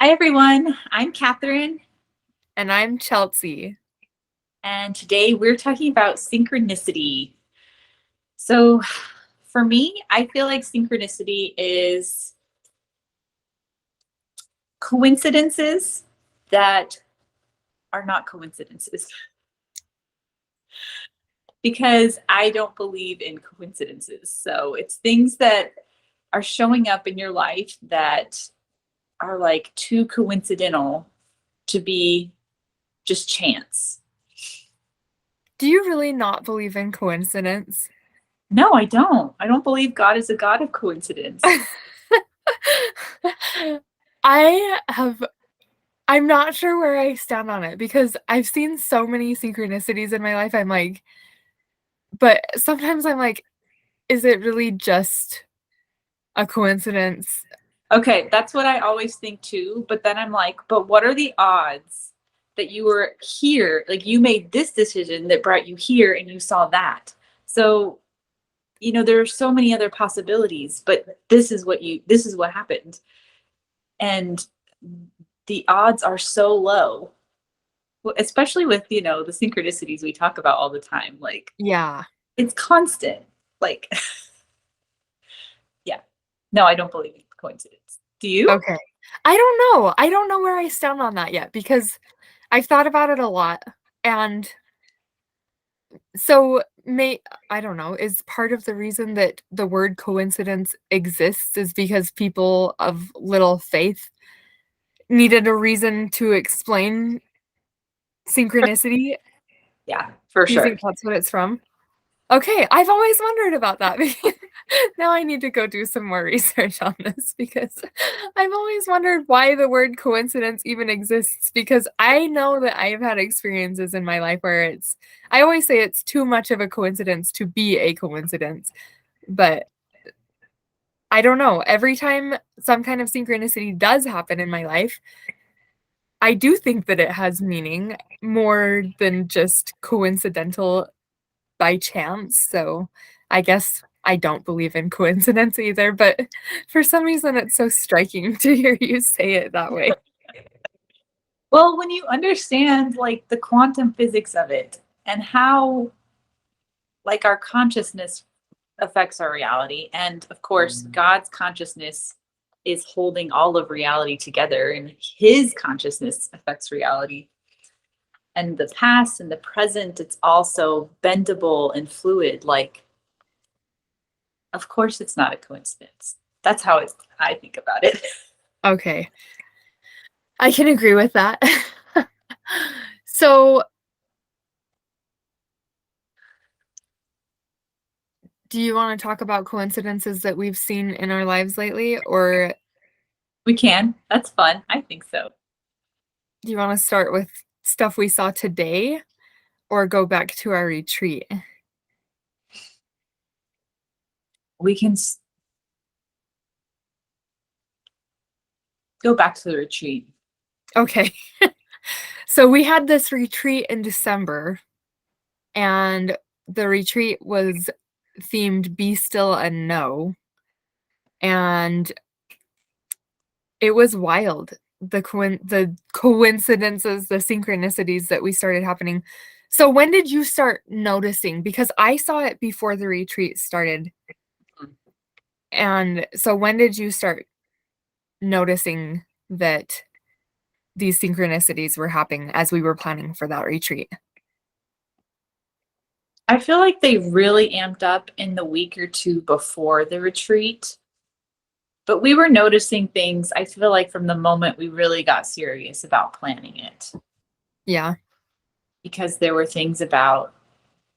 Hi, everyone. I'm Catherine, And I'm Chelsea. and today we're talking about synchronicity. So, for me, I feel like synchronicity is coincidences that are not coincidences because I don't believe in coincidences. So, it's things that are showing up in your life that are like too coincidental to be just chance. Do you really not believe in coincidence? No, I don't. I don't believe God is a God of coincidence. I have, I'm not sure where I stand on it because I've seen so many synchronicities in my life. But sometimes I'm like, is it really just a coincidence? Okay, that's what I always think too. But then I'm like, but what are the odds that you were here? Like you made this decision that brought you here and you saw that. So, there are so many other possibilities, but this is what happened. And the odds are so low, especially with, the synchronicities we talk about all the time. Like Yeah. it's constant. Like, yeah. No, I don't believe in coincidence. Do you? Okay. I don't know. I don't know where I stand on that yet because I've thought about it a lot. And So, I don't know, is part of the reason that the word coincidence exists is because people of little faith needed a reason to explain synchronicity? Yeah, for Do you sure. think that's what it's from? Okay, I've always wondered about that. Now I need to go do some more research on this because I've always wondered why the word coincidence even exists because I know that I have had experiences in my life where I always say it's too much of a coincidence to be a coincidence, but I don't know. Every time some kind of synchronicity does happen in my life, I do think that it has meaning more than just coincidental by chance. So I guess I don't believe in coincidence either, but for some reason it's so striking to hear you say it that way. Well, when you understand like the quantum physics of it and how like our consciousness affects our reality, and of course, God's consciousness is holding all of reality together, and his consciousness affects reality. And the past and the present, it's also bendable and fluid. Like, of course, it's not a coincidence. That's how I think about it. Okay, I can agree with that. So, do you want to talk about coincidences that we've seen in our lives lately, or We can. That's fun. I think so. do you want to start with stuff we saw today, or go back to our retreat? We can go back to the retreat. Okay. So we had this retreat in December, and the retreat was themed Be Still and Know. And it was wild. The coincidences, the synchronicities that we started happening. So when did you start noticing? Because I saw it before the retreat started. And so when did you start noticing that these synchronicities were happening as we were planning for that retreat? I feel like they really amped up in the week or two before the retreat, but we were noticing things, I feel like, from the moment we really got serious about planning it, Yeah. because there were things about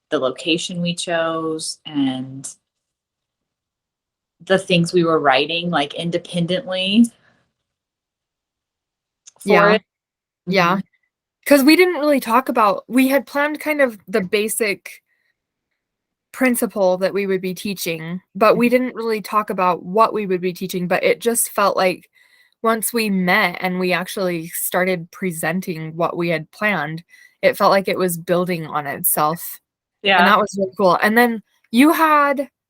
the location we chose and the things we were writing, like independently for Yeah. it. Yeah. Mhm. Because we didn't really talk about, we had planned kind of the basic principle that we would be teaching, but we didn't really talk about what we would be teaching. But it just felt like once we met and we actually started presenting what we had planned, it felt like it was building on itself. And Yeah. that was really cool. And then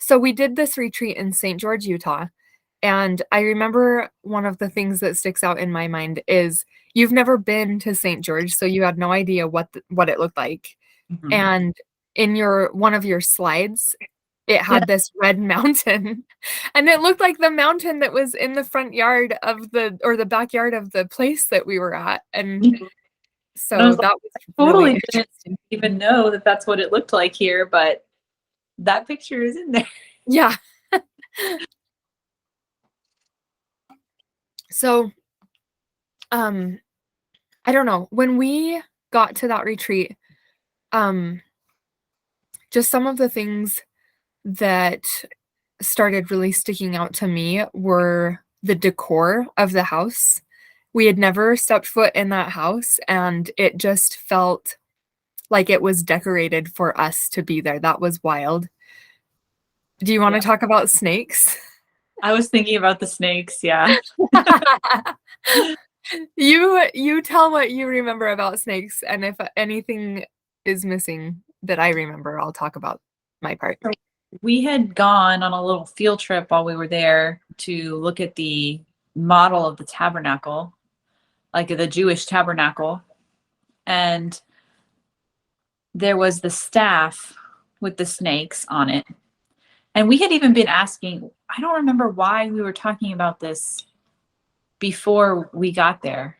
so we did this retreat in St. George, Utah. And I remember one of the things that sticks out in my mind is you've never been to St. George, so you had no idea what it looked like. Mhm. And in one of your slides, it Yeah. had this red mountain, and it looked like the mountain that was in the front yard of the backyard of the place that we were at. And And I so was like, that was I really totally didn't interesting. even know that that's what it looked like here, but that picture is in there. Yeah. So, I don't know. When we got to that retreat, um, just some of the things that started really sticking out to me were the decor of the house. We had never stepped foot in that house, and it just felt like it was decorated for us to be there. That was wild. Do you want to Yeah. talk about snakes? I was thinking about the snakes, yeah. You tell what you remember about snakes, and if anything is missing that I remember, I'll talk about my part. We had gone on a little field trip while we were there to look at the model of the tabernacle, like the Jewish tabernacle. And there was the staff with the snakes on it. And we had even been asking, I don't remember why we were talking about this before we got there,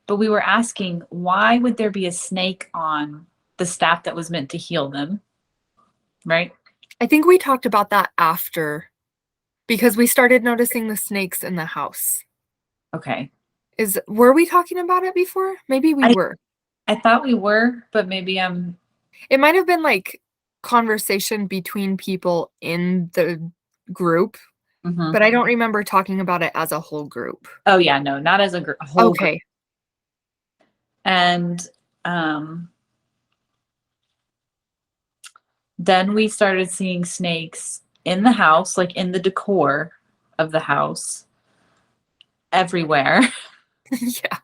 but we were asking, why would there be a snake on the staff that was meant to heal them? Right? I think we talked about that after because we started noticing the snakes in the house. Okay. Were we talking about it before? Maybe we were. I thought we were, but maybe It might have been like conversation between people in the group, Mhm. but I don't remember talking about it as a whole group. Oh yeah, no, not as a whole group. Okay. And um, then we started seeing snakes in the house, like in the decor of the house, everywhere. Yeah.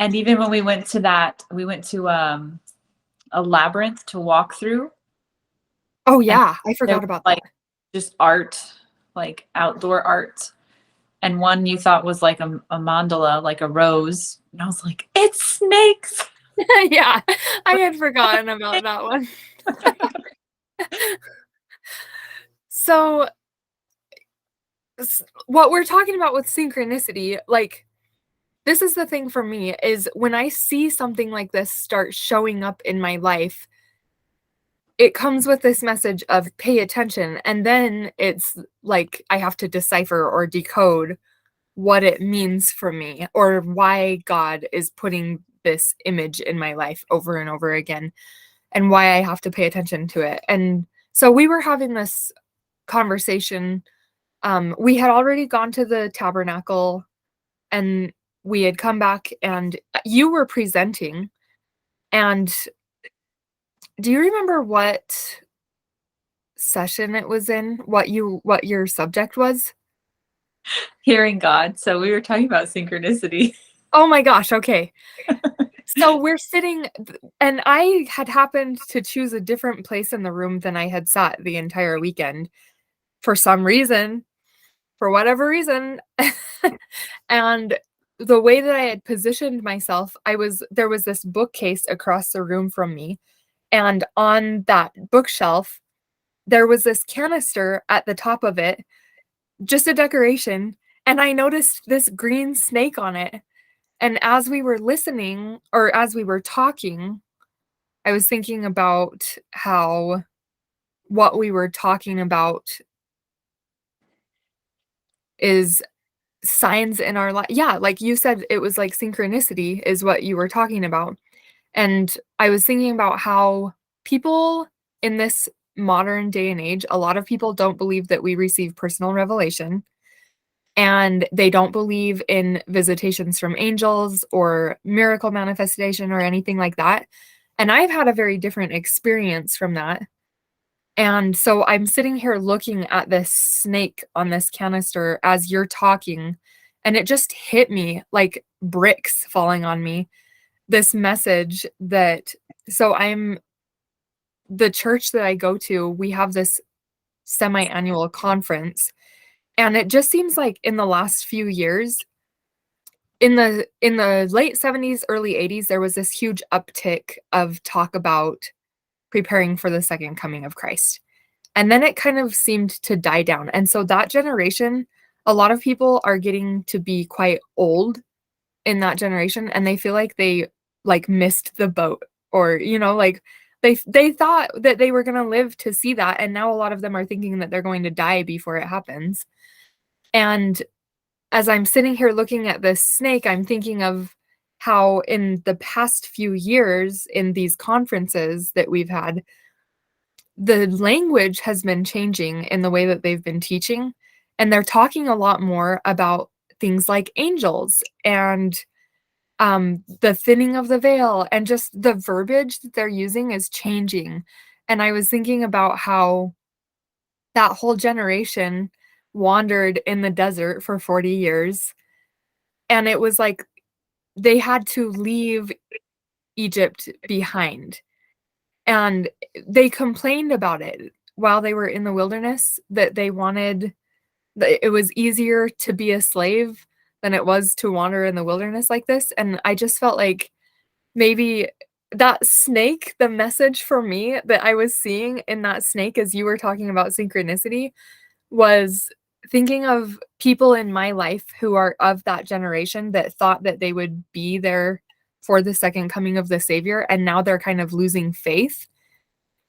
And even when we went to a labyrinth to walk through. Oh And yeah, I there forgot was, about like, that. just art, like outdoor art. And one you thought was like a mandala, like a rose. And I was like, it's snakes. Yeah, I had forgotten about that one. So, what we're talking about with synchronicity, like, this is the thing for me is when I see something like this start showing up in my life, it comes with this message of pay attention. And then it's like I have to decipher or decode what it means for me or why God is putting this image in my life over and over again and why I have to pay attention to it. And so we were having this conversation. We had already gone to the tabernacle and we had come back and you were presenting. And do you remember what session it was in? What your subject was? Hearing God. So we were talking about synchronicity. Oh my gosh, okay. So we're sitting and I had happened to choose a different place in the room than I had sat the entire weekend for some reason, for whatever reason. And the way that I had positioned myself, there was this bookcase across the room from me, and on that bookshelf, there was this canister at the top of it, just a decoration, and I noticed this green snake on it. And as we were listening or as we were talking, I was thinking about how what we were talking about is signs in our life. Yeah, like you said, it was like synchronicity is what you were talking about. And I was thinking about how people in this modern day and age, a lot of people don't believe that we receive personal revelation. And they don't believe in visitations from angels or miracle manifestation or anything like that. And I've had a very different experience from that. And so I'm sitting here looking at this snake on this canister as you're talking, and it just hit me like bricks falling on me. This message that, so I'm the church that I go to, we have this semi annual conference, And it just seems like in the last few years, in the late 70s, early 80s, there was this huge uptick of talk about preparing for the second coming of Christ. And then it kind of seemed to die down. And so that generation, a lot of people are getting to be quite old in that generation, and they feel like they like missed the boat, or like they thought that they were going to live to see that, and now a lot of them are thinking that they're going to die before it happens. And as I'm sitting here looking at this snake, I'm thinking of how in the past few years in these conferences that we've had, the language has been changing in the way that they've been teaching, and they're talking a lot more about things like angels and the thinning of the veil, and just the verbiage that they're using is changing. And I was thinking about how that whole generation wandered in the desert for 40 years, and it was like they had to leave Egypt behind. And they complained about it while they were in the wilderness, that they wanted, that it was easier to be a slave than it was to wander in the wilderness like this. And I just felt like maybe that snake, the message for me that I was seeing in that snake as you were talking about synchronicity, was thinking of people in my life who are of that generation that thought that they would be there for the second coming of the Savior, and now they're kind of losing faith.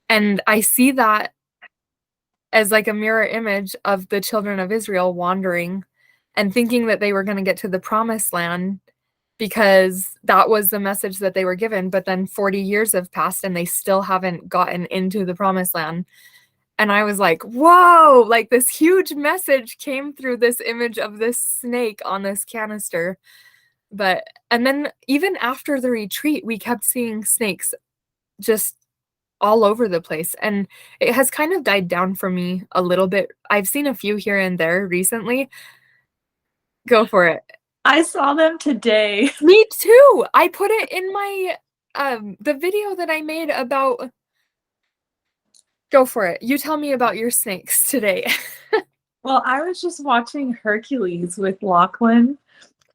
And I see that as like a mirror image of the children of Israel wandering and thinking that they were going to get to the promised land because that was the message that they were given. But then 40 years have passed and they still haven't gotten into the promised land. And I was like, whoa, like this huge message came through this image of this snake on this canister. And then even after the retreat, we kept seeing snakes just all over the place. And it has kind of died down for me a little bit. I've seen a few here and there recently. Go for it. I saw them today. Me too. I put it in my the video that I made about. Go for it. You tell me about your snakes today. Well, I was just watching Hercules with Lachlan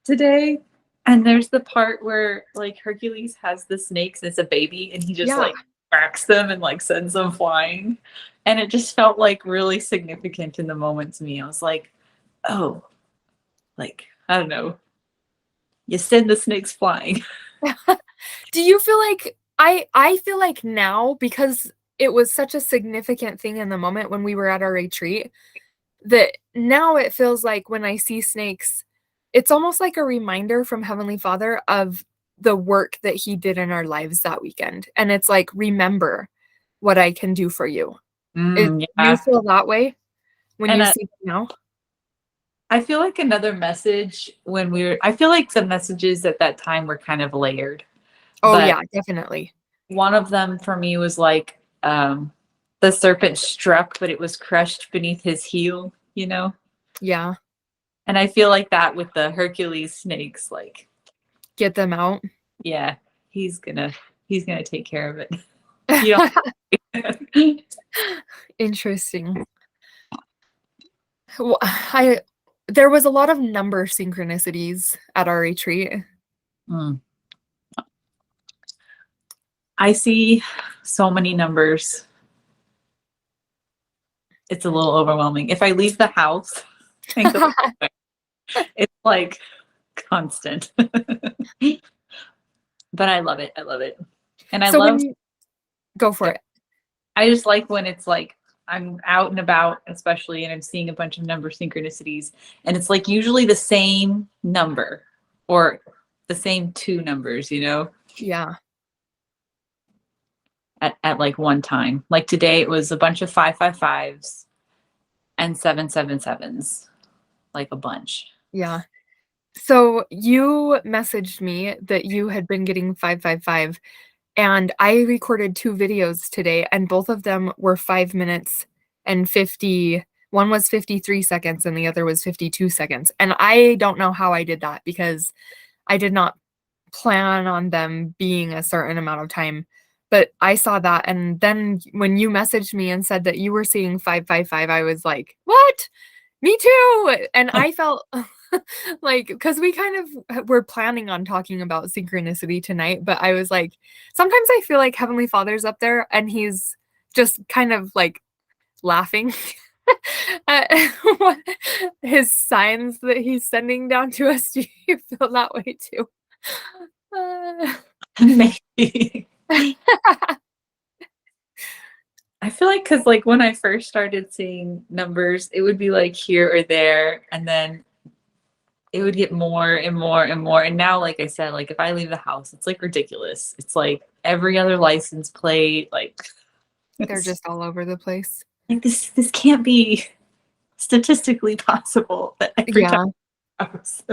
today, and there's the part where like Hercules has the snakes as a baby, and he just like cracks them and like sends them flying, and it just felt like really significant in the moment to me. I was like, oh, like I don't know, you send the snakes flying. Do you feel like I feel like now, because it was such a significant thing in the moment when we were at our retreat, that now it feels like when I see snakes, it's almost like a reminder from Heavenly Father of the work that he did in our lives that weekend. And it's like, remember what I can do for you. Yeah. You feel that way when And you see them now? I feel like another message I feel like the messages at that time were kind of layered. Oh, But yeah, definitely. one of them for me was like, the serpent struck, but it was crushed beneath his heel, you know? Yeah. And I feel like that with the Hercules snakes, like, Get them out. yeah, he's gonna take care of it. You don't. Interesting. Well, there was a lot of number synchronicities at our retreat. I see so many numbers. It's a little overwhelming. If I leave the house and go, it's like constant. But I love it. I love it. And I love. Go for it. I just like when it's like I'm out and about, especially, and I'm seeing a bunch of number synchronicities, and it's like usually the same number or the same two numbers, you know? Yeah. At like one time. Like today it was a bunch of 555s and 777s, like a bunch. Yeah. So you messaged me that you had been getting 555, and I recorded 2 videos today, and both of them were 5 minutes and 50. One was 53 seconds and the other was 52 seconds. And I don't know how I did that because I did not plan on them being a certain amount of time. But I saw that, and then when you messaged me and said that you were seeing 555, I was like, what? Me too. And I felt like, because we kind of were planning on talking about synchronicity tonight, but I was like, sometimes I feel like Heavenly Father's up there and he's just kind of like laughing at what his signs that he's sending down to us. Do you feel that way too? Maybe. I feel like because like when I first started seeing numbers, it would be like here or there, and then it would get more and more and more. And now, like I said, like if I leave the house, it's like ridiculous. It's like every other license plate, like They're it's just all over the place. like this can't be statistically possible that every time Yeah. I house.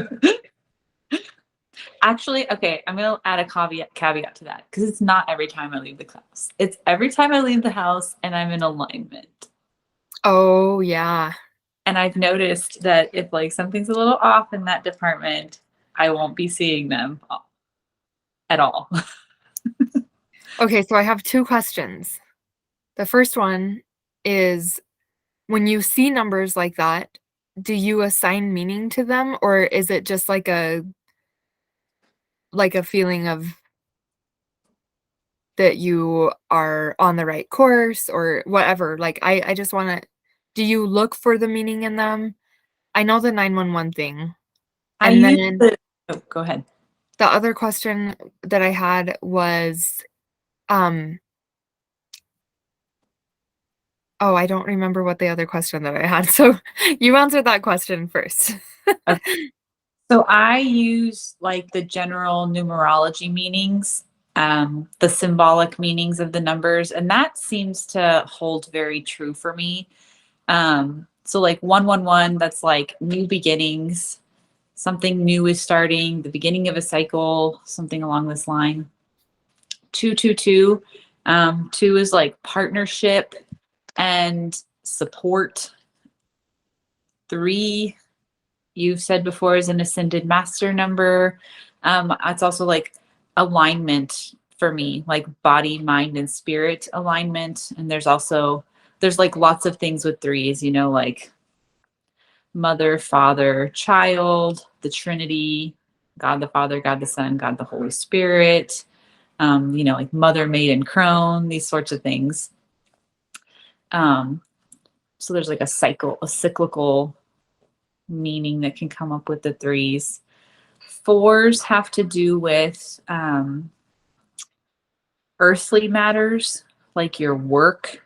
Actually, okay, I'm gonna add a caveat to that because it's not every time I leave the house. It's every time I leave the house and I'm in alignment. Oh, yeah. And I've noticed that if like something's a little off in that department, I won't be seeing them at all. Okay, so I have two questions. The first one is, when you see numbers like that, do you assign meaning to them, or is it just like a feeling of that you are on the right course or whatever? Like I just want to, do you look for the meaning in them? I know the 911 thing. I And use then the go ahead. the other question that I had was, um oh, I don't remember what the other question that I had. So you answered that question first. Okay. So I use like the general numerology meanings, the symbolic meanings of the numbers, and that seems to hold very true for me. So like 111, that's like new beginnings, something new is starting, the beginning of a cycle, something along this line. 222, two is like partnership and support. Three, you've said before, is an ascended master number. It's also like alignment for me, like body, mind, and spirit alignment. And there's like lots of things with threes, like mother, father, child, the Trinity, God the Father, God the Son, God the Holy Spirit, like mother, maid, and crone, these sorts of things. So there's like a cyclical meaning that can come up with the threes. Fours have to do with earthly matters, like your work,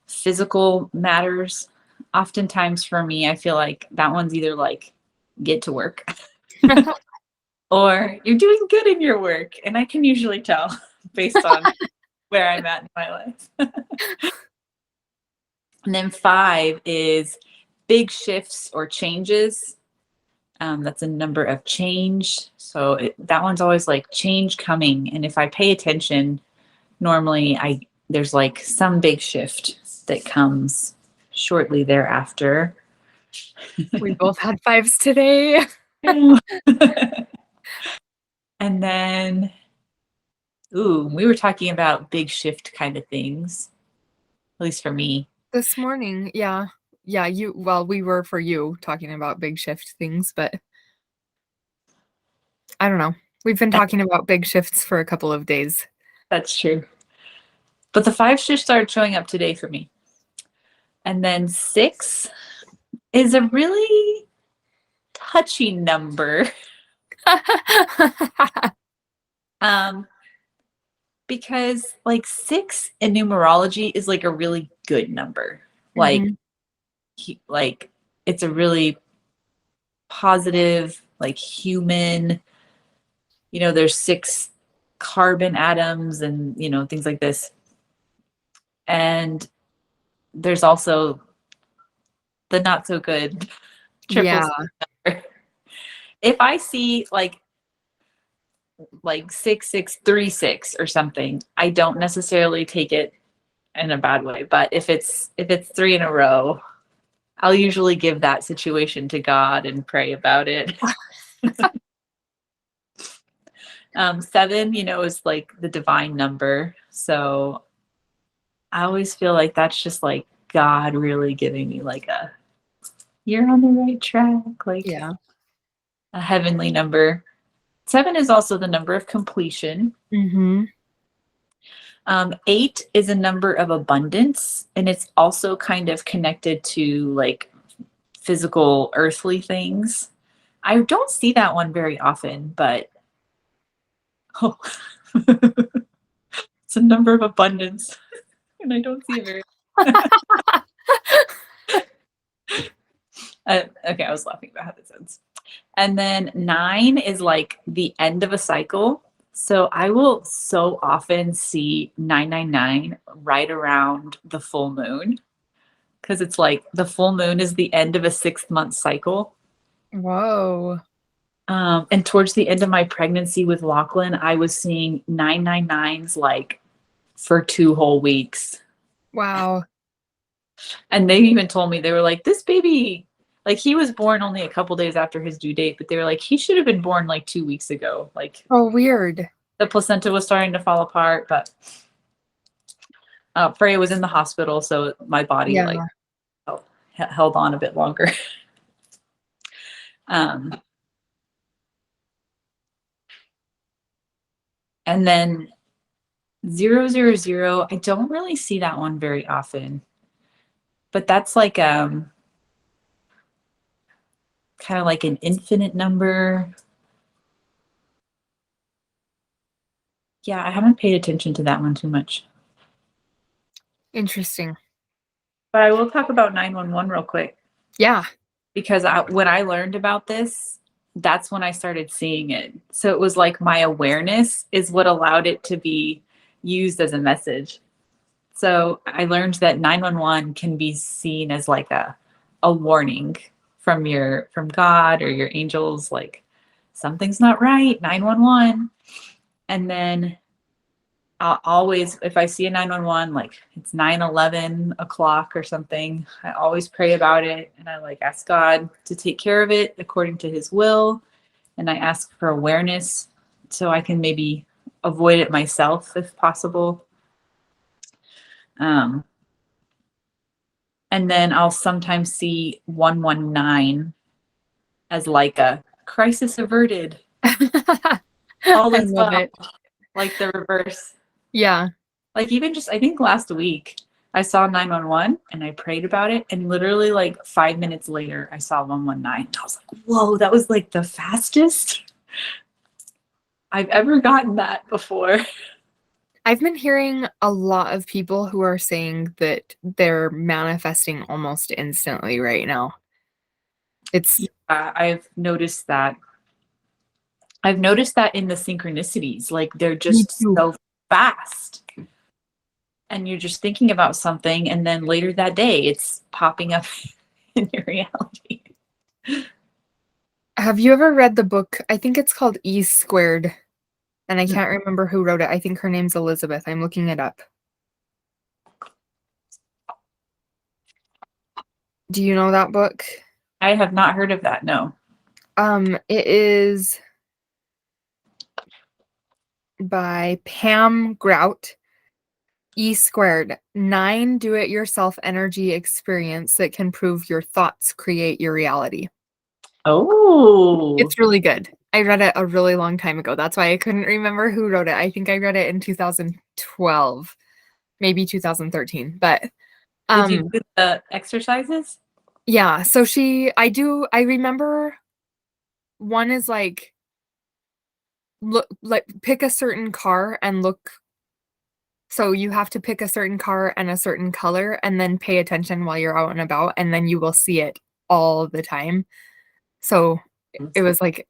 physical matters. Oftentimes for me, I feel like that one's either like get to work or you're doing good in your work. And I can usually tell based on where I'm at in my life. And then 5 is big shifts or changes. That's a number of change. So that one's always like change coming. And if I pay attention, normally there's like some big shift that comes shortly thereafter. We both had 5s today. And then, we were talking about big shift kind of things, at least for me. This morning, yeah. Yeah, we were for you talking about big shift things, but I don't know. We've been talking about big shifts for a couple of days. That's true. But the 5 shift started showing up today for me. And then 6 is a really touchy number. Because like 6 in numerology is like a really good number. Like, like it's a really positive, like human, there's 6 carbon atoms and, things like this. And there's also the not so good triple Yeah. number. If I see like 6636 or something, I don't necessarily take it in a bad way. But if it's 3 in a row, I'll usually give that situation to God and pray about it. 7, is like the divine number. So I always feel like that's just like God really giving me like a you're on the right track. Like Yeah. a heavenly number. 7 is also the number of completion. Mm-hmm. 8 is a number of abundance, and it's also kind of connected to like physical, earthly things. I don't see that one very often, but oh, it's a number of abundance, and I don't see it very. Okay, I was laughing about how this ends. And then 9 is like the end of a cycle. So I will so often see 999 right around the full moon because it's like the full moon is the end of a 6-month cycle. Whoa. And towards the end of my pregnancy with Lachlan, I was seeing 999s like for 2 whole weeks. Wow. And they even told me, they were like, this baby, like he was born only a couple days after his due date, but they were like, he should have been born like 2 weeks ago. Like Oh, weird. the placenta was starting to fall apart, but Freya was in the hospital, so my body Yeah. like held on a bit longer. And then 000, I don't really see that one very often, but that's like kind of like an infinite number. Yeah, I haven't paid attention to that one too much. Interesting. But I will talk about 911 real quick. Yeah. Because when I learned about this, that's when I started seeing it. So it was like my awareness is what allowed it to be used as a message. So I learned that 911 can be seen as like a warning from God or your angels, like something's not right, 911. And then I'll always, if I see a 911, like it's 9:11 o'clock or something, I always pray about it. And I like ask God to take care of it according to his will. And I ask for awareness so I can maybe avoid it myself if possible. And then I'll sometimes see 119 as like a crisis averted. All I is love well, it. like the reverse. Yeah. Like even just, I think last week I saw 911 and I prayed about it. And literally like 5 minutes later, I saw 119. I was like, whoa, that was like the fastest I've ever gotten that before. I've been hearing a lot of people who are saying that they're manifesting almost instantly right now. It's I've noticed that. I've noticed that in the synchronicities, like they're me just too. so fast. And you're just thinking about something, and then later that day, it's popping up in your reality. Have you ever read the book? I think it's called E Squared, and I can't remember who wrote it. I think her name's Elizabeth. I'm looking it up. Do you know that book? I have not heard of that. No. It is by Pam Grout. E Squared, 9 do-it-yourself energy experience that can prove your thoughts create your reality. Oh, It's really good. I read it a really long time ago. That's why I couldn't remember who wrote it. I think I read it in 2012, maybe 2013. But did you do the exercises? yeah, so I remember one is like pick a certain car and look. So you have to pick a certain car and a certain color and then pay attention while you're out and about, and then you will see it all the time. So it was like,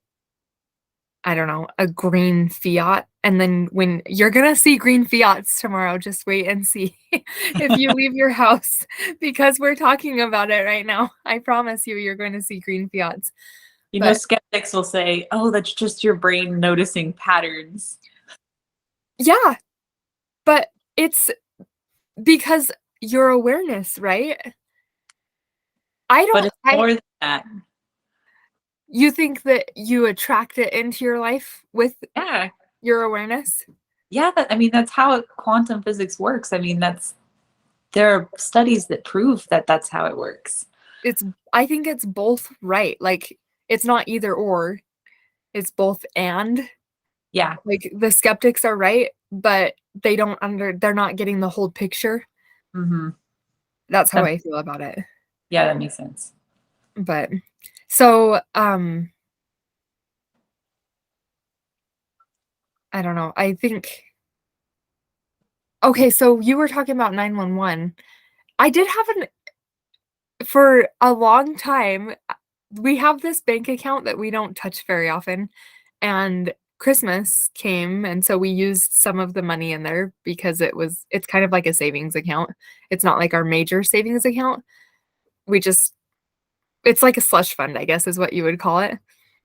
I don't know, a green Fiat. And then when you're going to see green Fiats tomorrow, just wait and see if you leave your house because we're talking about it right now. I promise you're going to see green Fiats. You know, But skeptics will say, oh, that's just your brain noticing patterns. yeah, but it's because your awareness, right? But it's more than that. You think that you attract it into your life with Yeah. your awareness? Yeah. I mean, that's how quantum physics works. I mean, there are studies that prove that that's how it works. I think it's both right. Like it's not either or, it's both and. Yeah. Like the skeptics are right, but they're not getting the whole picture. Mm-hmm. That's how I feel about it. Yeah, that makes sense. But so I don't know. I think okay, so you were talking about 911. I did have for a long time, we have this bank account that we don't touch very often, and Christmas came, and so we used some of the money in there because it's kind of like a savings account. It's not like our major savings account. We just it's like a slush fund, I guess is what you would call it.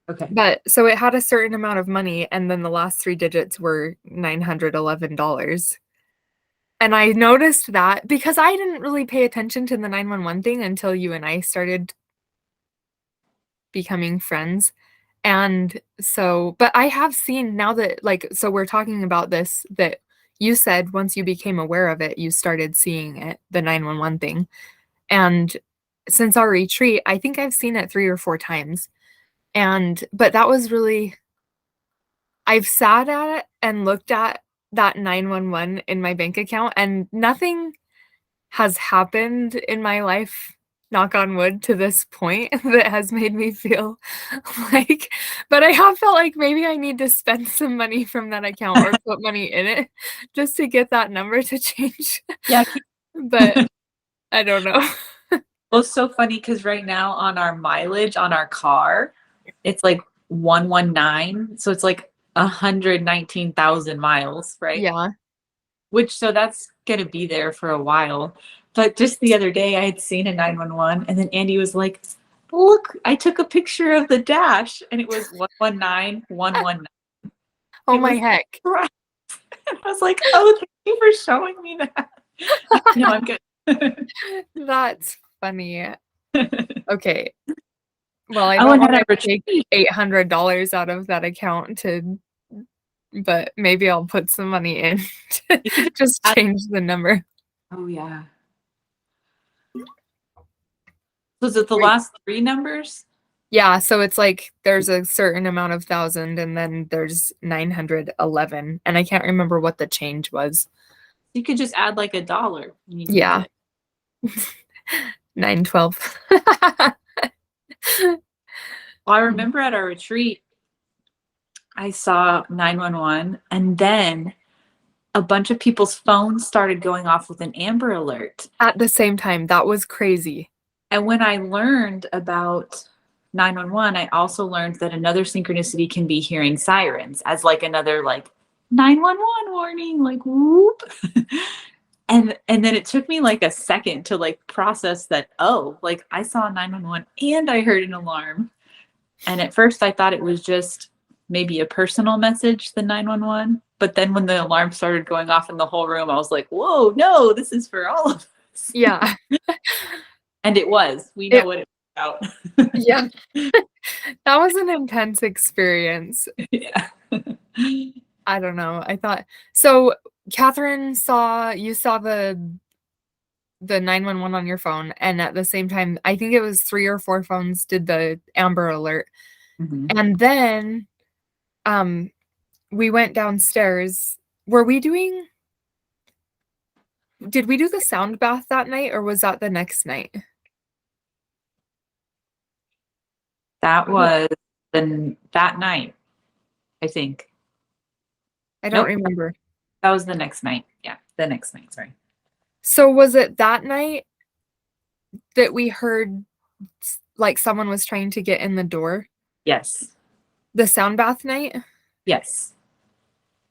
Okay. But so it had a certain amount of money, and then the last three digits were $911. And I noticed that because I didn't really pay attention to the 911 thing until you and I started becoming friends. And so, but I have seen now that, like, so we're talking about this, that you said once you became aware of it, you started seeing it, the 911 thing. And since our retreat, I think I've seen it 3 or 4 times. But that was really, I've sat at it and looked at that 911 in my bank account, and nothing has happened in my life, knock on wood, to this point that has made me feel like, but I have felt like maybe I need to spend some money from that account or put money in it just to get that number to change. Yeah. But I don't know. Well, it's so funny because right now on our mileage on our car, it's like 119. So it's like 119,000 miles, right? Yeah. So that's gonna be there for a while. But just the other day I had seen a 911 and then Andy was like, look, I took a picture of the dash and it was 119, 119. Oh It my was heck. right. And I was like, oh, thank you for showing me that. No, I'm good. That's funny. Okay. Well, I Oh, don't and want at our to take retreat. $800 out of that account but maybe I'll put some money in to You could just add, change the number. oh yeah. So is it the Wait. last three numbers? Yeah, so it's like there's a certain amount of thousand and then there's 911 and I can't remember what the change was. You could just add like $1 and you'd be Yeah, good. 912. Well, I remember at our retreat, I saw 911 and then a bunch of people's phones started going off with an Amber Alert. At the same time, that was crazy. And when I learned about 911, I also learned that another synchronicity can be hearing sirens as like another like 911 warning, like whoop. And then it took me like a second to like process that, oh, like I saw 911 and I heard an alarm. And at first I thought it was just maybe a personal message, the 911. But then when the alarm started going off in the whole room, I was like, whoa, no, this is for all of us. Yeah. And it was. We know what it was about. Yeah. That was an intense experience. Yeah. I don't know. I thought so. Catherine you saw the 911 on your phone, and at the same time, I think it was 3 or 4 phones did the Amber Alert. Mm-hmm. And then we went downstairs. Did we do the sound bath that night or was that the next night? That was that night, I think. I don't Nope. remember. That was the next night. Yeah, the next night. Sorry. So was it that night that we heard like someone was trying to get in the door? Yes. The sound bath night? Yes.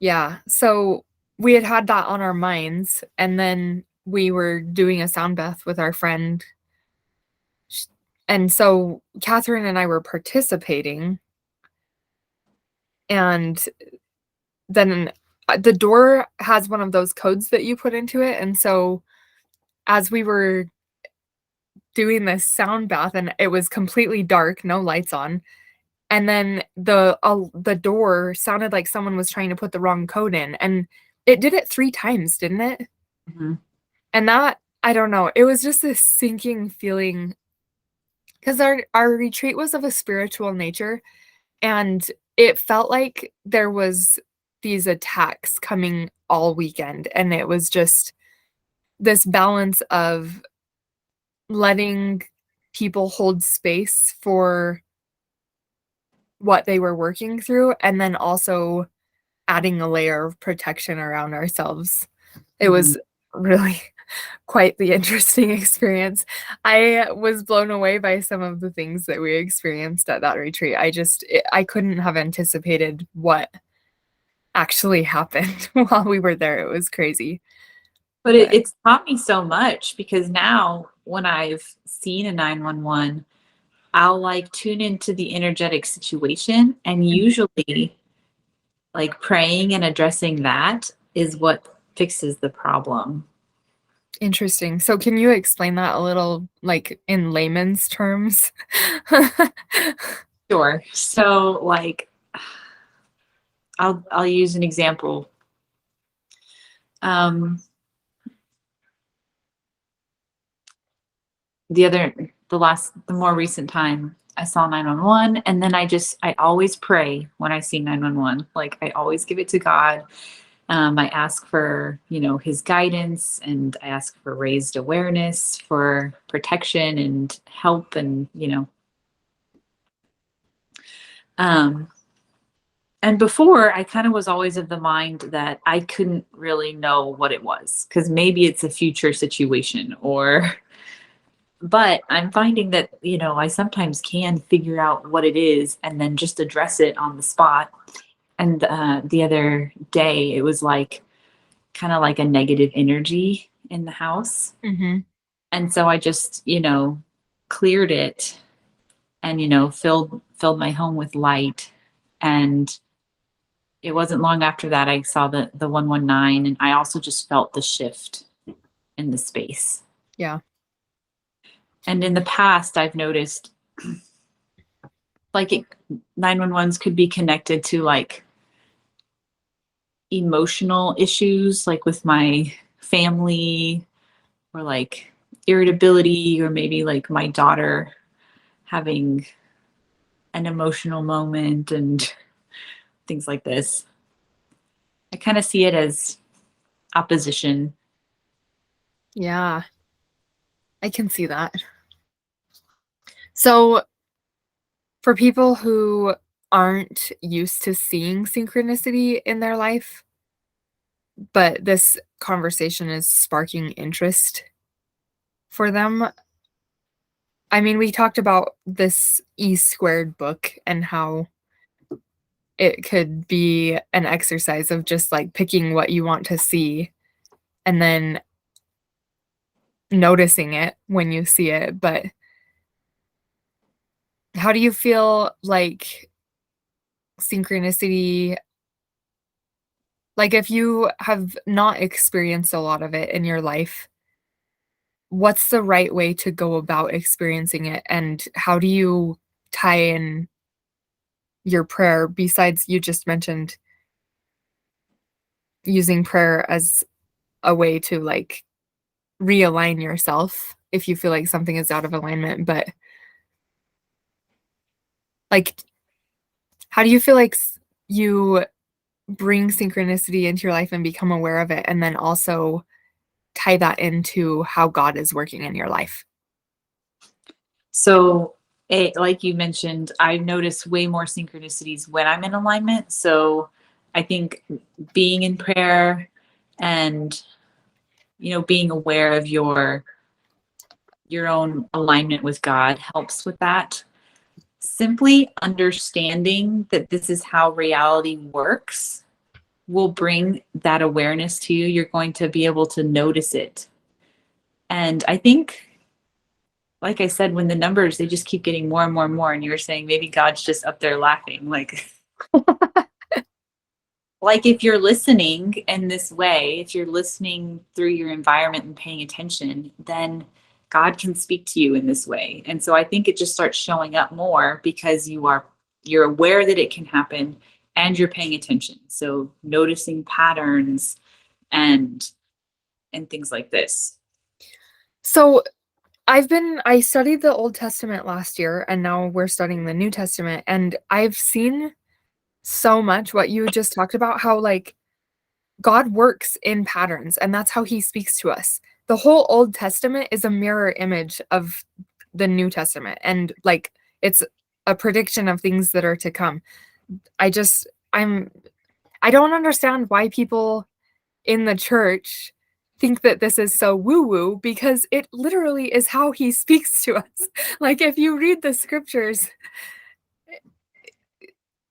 Yeah. So we had that on our minds, and then we were doing a sound bath with our friend. And so Catherine and I were participating, and then the door has one of those codes that you put into it. And so as we were doing this sound bath, and it was completely dark, no lights on, and then the door sounded like someone was trying to put the wrong code in, and it did it 3 times, didn't it? Mm-hmm. And that, I don't know, it was just this sinking feeling because our retreat was of a spiritual nature, and it felt like there was these attacks coming all weekend, and it was just this balance of letting people hold space for what they were working through, and then also adding a layer of protection around ourselves. It was really quite the interesting experience. I was blown away by some of the things that we experienced at that retreat. I couldn't have anticipated what actually happened while we were there. It was crazy. But But it's taught me so much, because now when I've seen a 911, I'll like tune into the energetic situation, and usually like praying and addressing that is what fixes the problem. interesting. So can you explain that a little, like in layman's terms? Sure. So like I'll use an example. Um the more recent time I saw 911, and then I always pray when I see 911. Like I always give it to God. I ask for, his guidance, and I ask for raised awareness, for protection and help, um, and before I kind of was always of the mind that I couldn't really know what it was, because maybe it's a future situation, or but I'm finding that, I sometimes can figure out what it is and then just address it on the spot. And the other day, it was like kind of like a negative energy in the house. Hmm. And so I just, cleared it, and, filled my home with light. And it wasn't long after that I saw the 119, and I also just felt the shift in the space. Yeah. And in the past, I've noticed like 911s could be connected to like emotional issues, like with my family, or like irritability, or maybe like my daughter having an emotional moment and things like this. I kind of see it as opposition. Yeah. I can see that. So for people who aren't used to seeing synchronicity in their life, but this conversation is sparking interest for them. I mean, we talked about this E squared book and how it could be an exercise of just like picking what you want to see and then noticing it when you see it. But how do you feel like synchronicity, like if you have not experienced a lot of it in your life, what's the right way to go about experiencing it? And how do you tie in your prayer, besides you just mentioned using prayer as a way to like realign yourself if you feel like something is out of alignment, but like how do you feel like you bring synchronicity into your life and become aware of it, and then also tie that into how God is working in your life? So, like you mentioned, I've noticed way more synchronicities when I'm in alignment. So, I think being in prayer, and, being aware of your own alignment with God helps with that. Simply understanding that this is how reality works will bring that awareness to you. You're going to be able to notice it. And I think, like I said, when the numbers, they just keep getting more and more and more, and you were saying maybe God's just up there laughing. Like if you're listening in this way, if you're listening through your environment and paying attention, then God can speak to you in this way. And so I think it just starts showing up more because you're aware that it can happen, and you're paying attention. So noticing patterns and things like this. So I studied the Old Testament last year, and now we're studying the New Testament, and I've seen so much what you just talked about, how like God works in patterns, and that's how he speaks to us. The whole Old Testament is a mirror image of the New Testament, and like it's a prediction of things that are to come. I just I'm I don't understand why people in the church think that this is so woo-woo, because it literally is how he speaks to us. Like if you read the scriptures,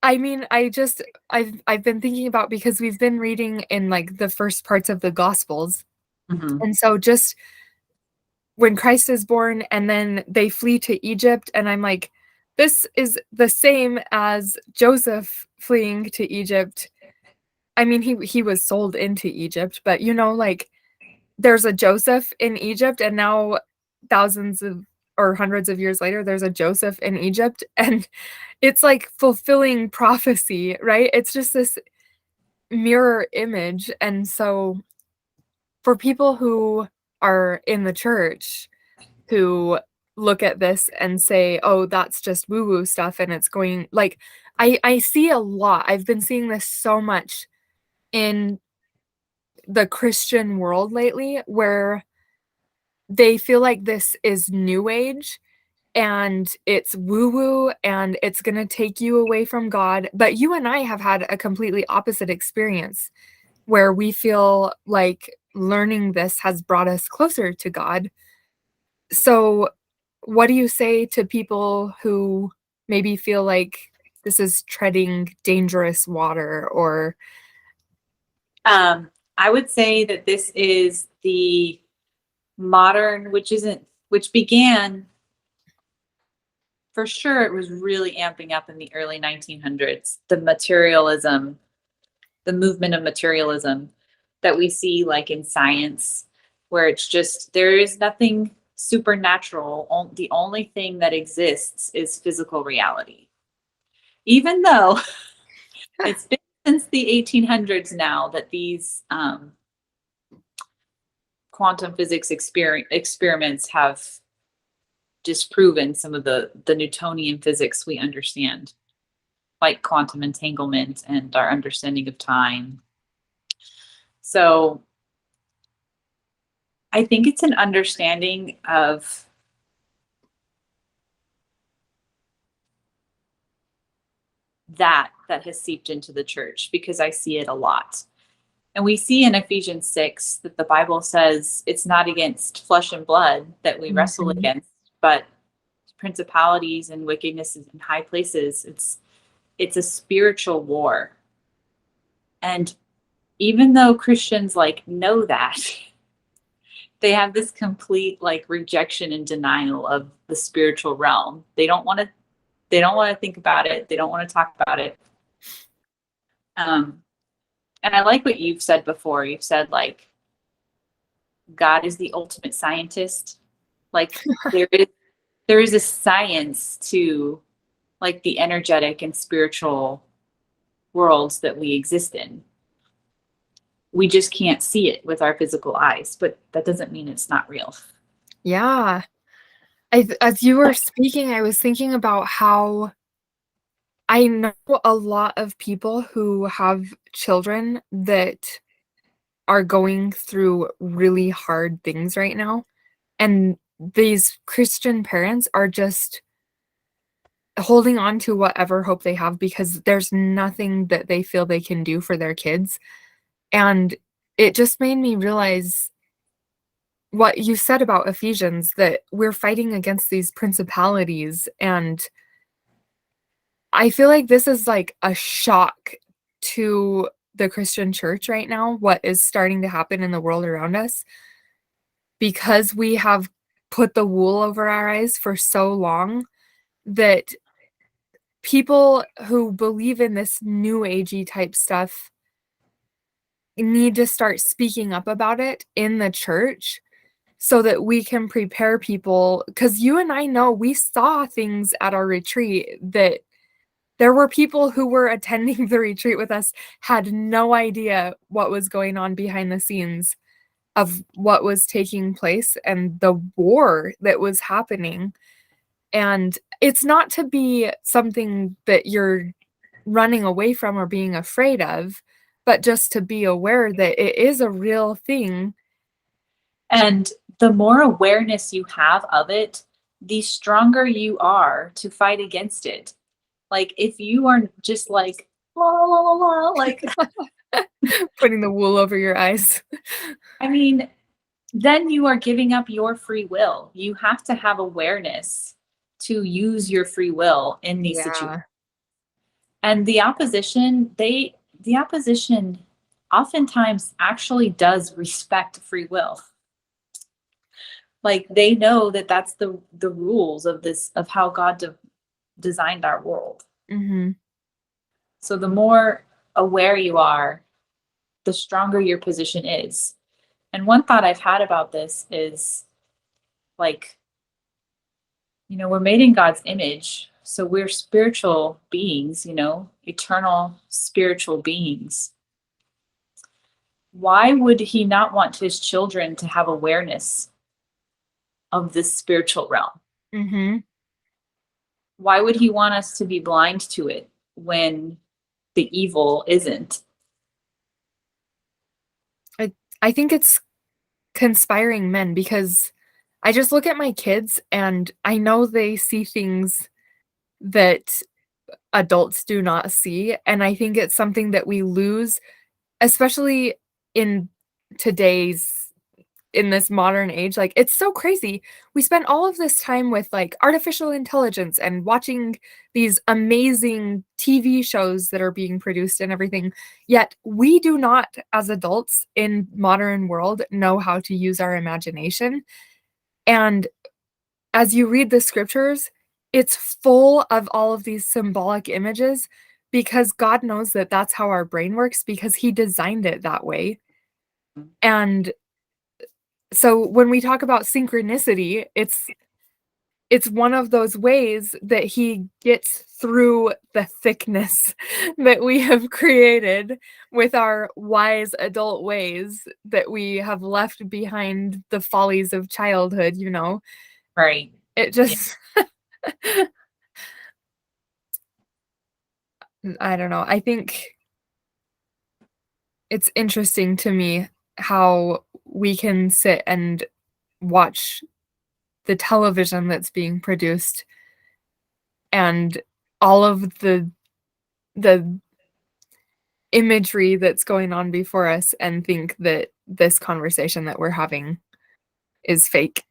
I mean, I've been thinking about, because we've been reading in like the first parts of the gospels. Mm-hmm. And so just when Christ is born and then they flee to Egypt, and I'm like, this is the same as Joseph fleeing to Egypt. I mean, he was sold into Egypt, but you know, like there's a Joseph in Egypt, and now thousands of or hundreds of years later, there's a Joseph in Egypt, and it's like fulfilling prophecy, right? It's just this mirror image. And so for people who are in the church who look at this and say, oh, that's just woo woo stuff, and it's going like, I see a lot. I've been seeing this so much in the Christian world lately, where they feel like this is new age and it's woo woo and it's going to take you away from God. But you and I have had a completely opposite experience, where we feel like learning this has brought us closer to God. So, what do you say to people who maybe feel like this is treading dangerous water? Or I would say that this is the modern, which began, for sure, it was really amping up in the early 1900s, the movement of materialism that we see like in science, where it's just, there is nothing supernatural. The only thing that exists is physical reality. Even though it's been since the 1800s now that these quantum physics experiments have disproven some of the Newtonian physics we understand, like quantum entanglement and our understanding of time. So I think it's an understanding of that has seeped into the church, because I see it a lot. And we see in Ephesians 6 that the Bible says it's not against flesh and blood that we wrestle against, but principalities and wickednesses in high places. It's a spiritual war. And even though Christians like know that, they have this complete like rejection and denial of the spiritual realm. They don't want to think about it. They don't want to talk about it. And I like what you've said before. You've said like God is the ultimate scientist. Like there is a science to like the energetic and spiritual worlds that we exist in. We just can't see it with our physical eyes, but that doesn't mean it's not real. yeah, as you were speaking, I was thinking about how I know a lot of people who have children that are going through really hard things right now. And these Christian parents are just holding on to whatever hope they have, because there's nothing that they feel they can do for their kids. And it just made me realize what you said about Ephesians, that we're fighting against these principalities. And I feel like this is like a shock to the Christian church right now, what is starting to happen in the world around us, because we have put the wool over our eyes for so long, that people who believe in this new agey type stuff need to start speaking up about it in the church, so that we can prepare people. Because you and I know, we saw things at our retreat that there were people who were attending the retreat with us, had no idea what was going on behind the scenes. of what was taking place and the war that was happening. And it's not to be something that you're running away from or being afraid of, but just to be aware that it is a real thing. And the more awareness you have of it, the stronger you are to fight against it. Like if you are just like, la, la, la, la, like, Putting the wool over your eyes. I mean, then you are giving up your free will. You have to have awareness to use your free will in these situations. Yeah. And the opposition oftentimes actually does respect free will. Like they know that that's the rules of this, of how God designed our world. Mm-hmm. So the more aware you are, the stronger your position is. And one thought I've had about this is like, we're made in God's image. So we're spiritual beings, eternal spiritual beings. Why would he not want his children to have awareness of this spiritual realm? Mm-hmm. Why would he want us to be blind to it when the evil isn't? I think it's conspiring men, because I just look at my kids and I know they see things that adults do not see. And I think it's something that we lose, especially in in this modern age. Like, it's so crazy. We spend all of this time with like artificial intelligence and watching these amazing TV shows that are being produced and everything. Yet we do not, as adults in modern world, know how to use our imagination. And as you read the scriptures, it's full of all of these symbolic images, because God knows that that's how our brain works, because he designed it that way. And so when we talk about synchronicity, it's one of those ways that he gets through the thickness that we have created with our wise adult ways that we have left behind the follies of childhood, Right. It just I don't know. I think it's interesting to me how we can sit and watch the television that's being produced and all of the imagery that's going on before us, and think that this conversation that we're having is fake.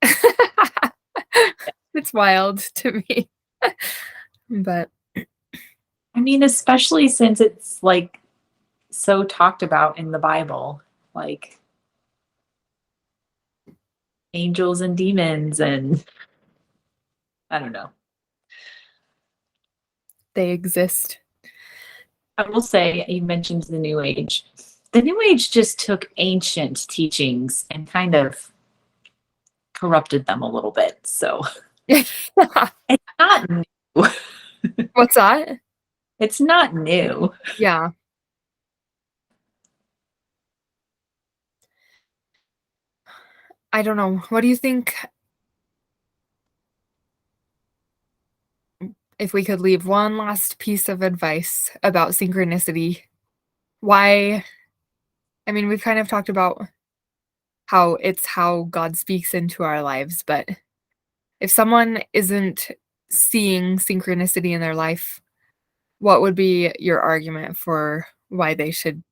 It's wild to me. But I mean, especially since it's like so talked about in the Bible, like angels and demons, and I don't know. they exist. I will say, you mentioned the New Age. The New Age just took ancient teachings and kind of corrupted them a little bit. So it's not new. What's that? It's not new. Yeah. I don't know. What do you think, if we could leave one last piece of advice about synchronicity? Why? I mean, we've kind of talked about how it's how God speaks into our lives, but if someone isn't seeing synchronicity in their life, what would be your argument for why they should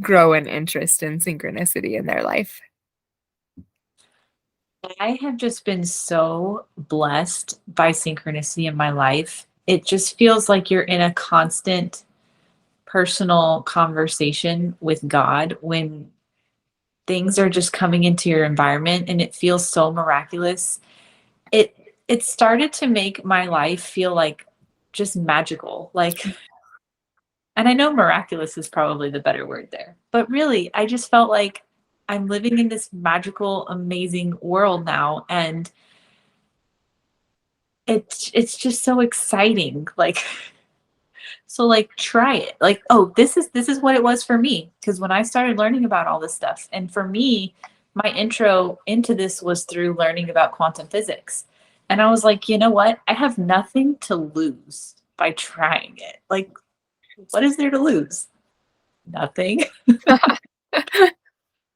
grow an interest in synchronicity in their life? I have just been so blessed by synchronicity in my life. It just feels like you're in a constant personal conversation with God when things are just coming into your environment, and it feels so miraculous. It started to make my life feel like just magical. Like, and I know miraculous is probably the better word there, but really I just felt like I'm living in this magical, amazing world now, and it's just so exciting. Like, so like try it. Like, oh, this is what it was for me. Because when I started learning about all this stuff, and for me, my intro into this was through learning about quantum physics. And I was like, you know what? I have nothing to lose by trying it. Like, what is there to lose? Nothing.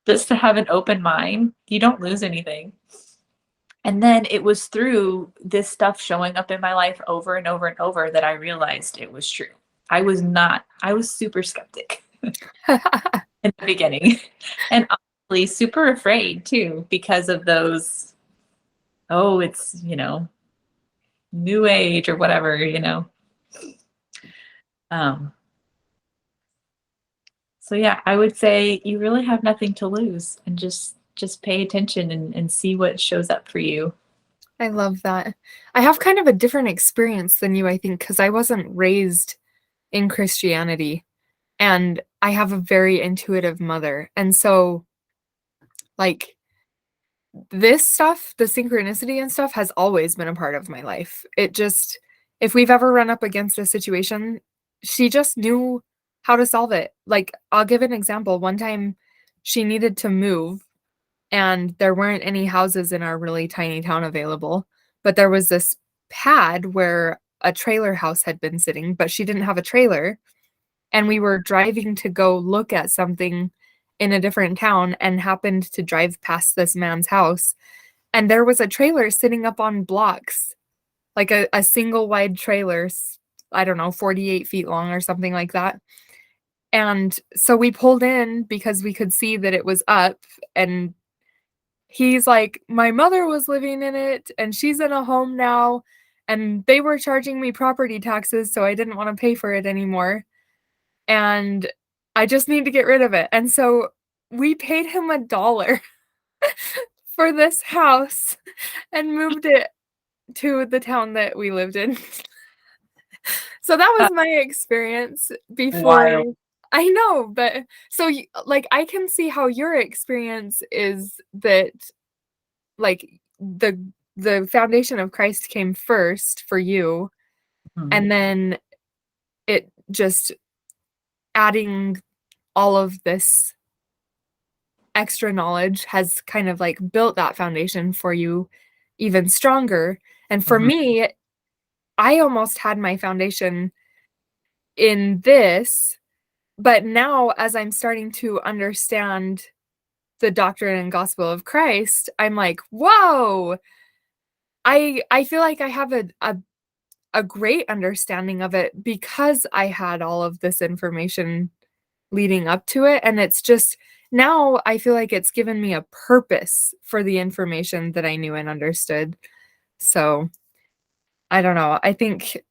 Just to have an open mind. You don't lose anything. And then it was through this stuff showing up in my life over and over and over that I realized it was true. I was super skeptic in the beginning. And honestly, super afraid too, because of those, oh, it's, new age or whatever, Um, so yeah, I would say you really have nothing to lose, and just pay attention and see what shows up for you. I love that. I have kind of a different experience than you, I think, because I wasn't raised in Christianity, and I have a very intuitive mother. And so, like, this stuff, the synchronicity and stuff, has always been a part of my life. It just, if we've ever run up against a situation, she just knew how to solve it. Like, I'll give an example. One time she needed to move, and there weren't any houses in our really tiny town available, but there was this pad where a trailer house had been sitting, but she didn't have a trailer. And we were driving to go look at something in a different town and happened to drive past this man's house. And there was a trailer sitting up on blocks, like a single wide trailer, I don't know, 48 feet long or something like that. And so we pulled in because we could see that it was up, and he's like, my mother was living in it and she's in a home now, and they were charging me property taxes, so I didn't want to pay for it anymore. And I just need to get rid of it. And so we paid him $1 for this house and moved it to the town that we lived in. So that was my experience before. Wild. I know, but so like I can see how your experience is that, like, the foundation of Christ came first for you, and then it just adding all of this extra knowledge has kind of like built that foundation for you even stronger. And for me, I almost had my foundation in this, but now as I'm starting to understand the doctrine and gospel of Christ, I'm like, whoa, I feel like I have a great understanding of it because I had all of this information leading up to it. And it's just, now I feel like it's given me a purpose for the information that I knew and understood. So I don't know. I think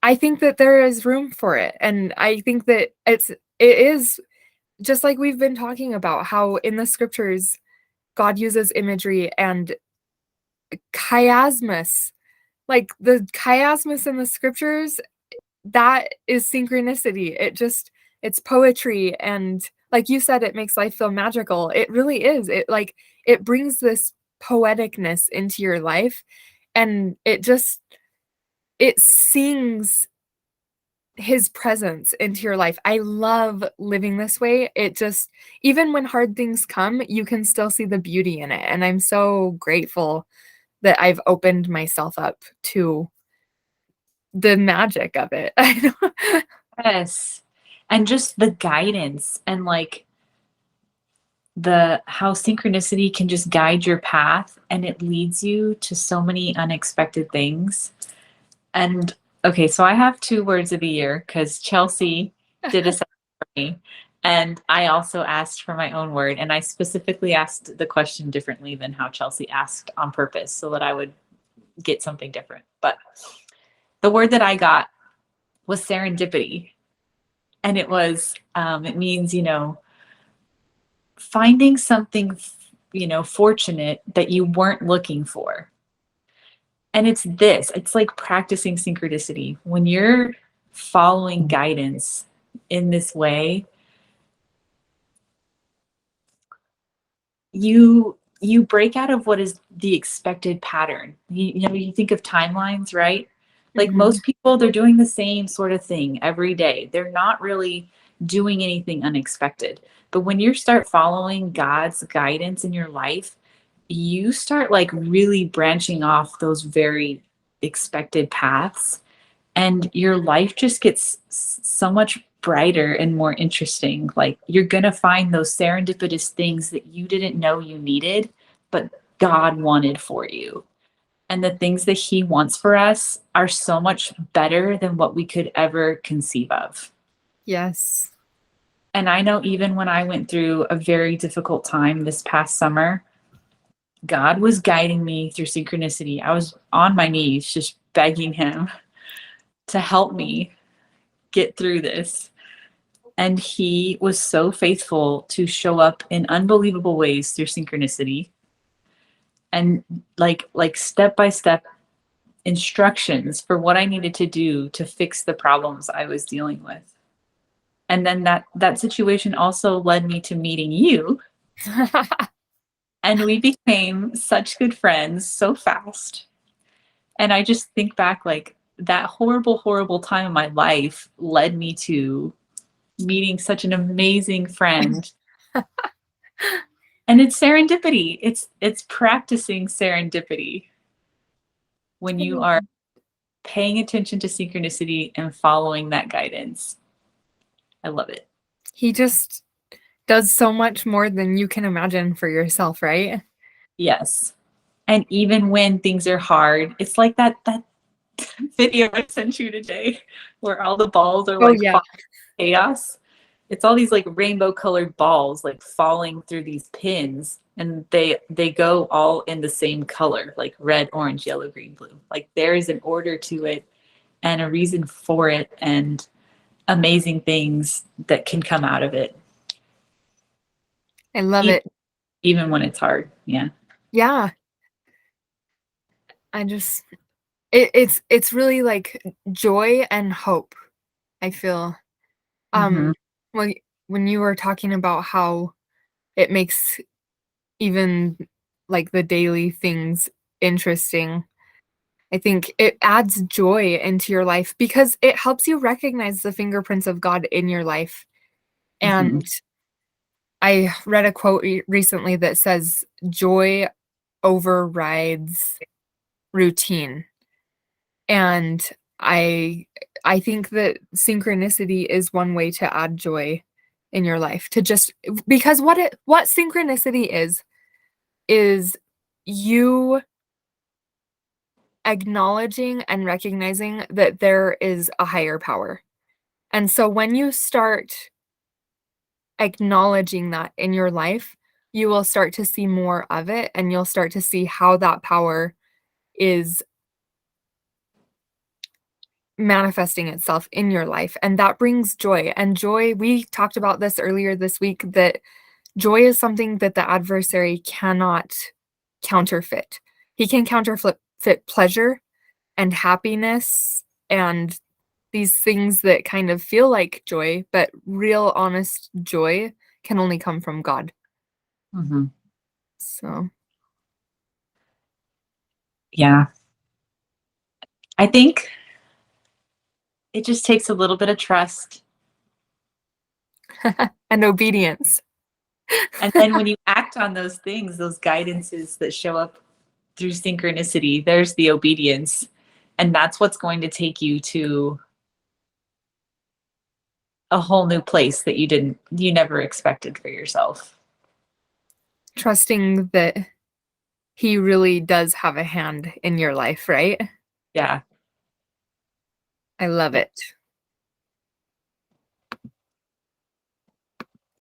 that there is room for it. And I think that it is just like we've been talking about, how in the scriptures, God uses imagery and chiasmus. Like the chiasmus in the scriptures, that is synchronicity. It's poetry, and like you said, it makes life feel magical. It really is. It brings this poeticness into your life, and it sings his presence into your life. I love living this way. It just, even when hard things come, you can still see the beauty in it. And I'm so grateful that I've opened myself up to the magic of it. Yes. And just the guidance and like how synchronicity can just guide your path, and it leads you to so many unexpected things. And okay, so I have 2 words of the year because Chelsea did a set for me. And I also asked for my own word. And I specifically asked the question differently than how Chelsea asked on purpose so that I would get something different. But the word that I got was serendipity. And it means, finding something, fortunate that you weren't looking for. And it's like practicing synchronicity. When you're following guidance in this way, you break out of what is the expected pattern. You think of timelines, right? Like most people, they're doing the same sort of thing every day. They're not really doing anything unexpected. But when you start following God's guidance in your life, you start like really branching off those very expected paths, and your life just gets so much brighter and more interesting. Like you're going to find those serendipitous things that you didn't know you needed, but God wanted for you. And the things that He wants for us are so much better than what we could ever conceive of. Yes. And I know even when I went through a very difficult time this past summer, God was guiding me through synchronicity. I was on my knees just begging Him to help me get through this. And He was so faithful to show up in unbelievable ways through synchronicity, and like step by step instructions for what I needed to do to fix the problems I was dealing with. And then that situation also led me to meeting you, and we became such good friends so fast. And I just think back, like that horrible time of my life led me to meeting such an amazing friend. And it's serendipity. It's practicing serendipity when you are paying attention to synchronicity and following that guidance. I love it. He just does so much more than you can imagine for yourself, right? Yes. And even when things are hard, it's like that video I sent you today where all the balls are Oh, like yeah. chaos. It's all these like rainbow colored balls like falling through these pins, and they go all in the same color, like red, orange, yellow, green, blue. Like there is an order to it and a reason for it, and amazing things that can come out of it, I love even, it. even when it's hard. Yeah. Yeah. I just it's really like joy and hope, I feel. Mm-hmm. Um when when you were talking about how it makes even like the daily things interesting, I think it adds joy into your life because it helps you recognize the fingerprints of God in your life. Mm-hmm. And I read a quote recently that says joy overrides routine. And I I think that synchronicity is one way to add joy in your life, to just because what synchronicity is you acknowledging and recognizing that there is a higher power. And so when you start acknowledging that in your life, you will start to see more of it, and you'll start to see how that power is manifesting itself in your life, and that brings joy. And joy, we talked about this earlier this week, that joy is something that the adversary cannot counterfeit. He can counterfeit pleasure and happiness and these things that kind of feel like joy, but real honest joy can only come from God. Mm-hmm. So, Yeah. I think it just takes a little bit of trust. and obedience. And then when you act on those things, those guidances that show up through synchronicity, there's the obedience. And that's what's going to take you to a whole new place that you never expected for yourself. Trusting that he really does have a hand in your life, right? Yeah. I love Yeah. it.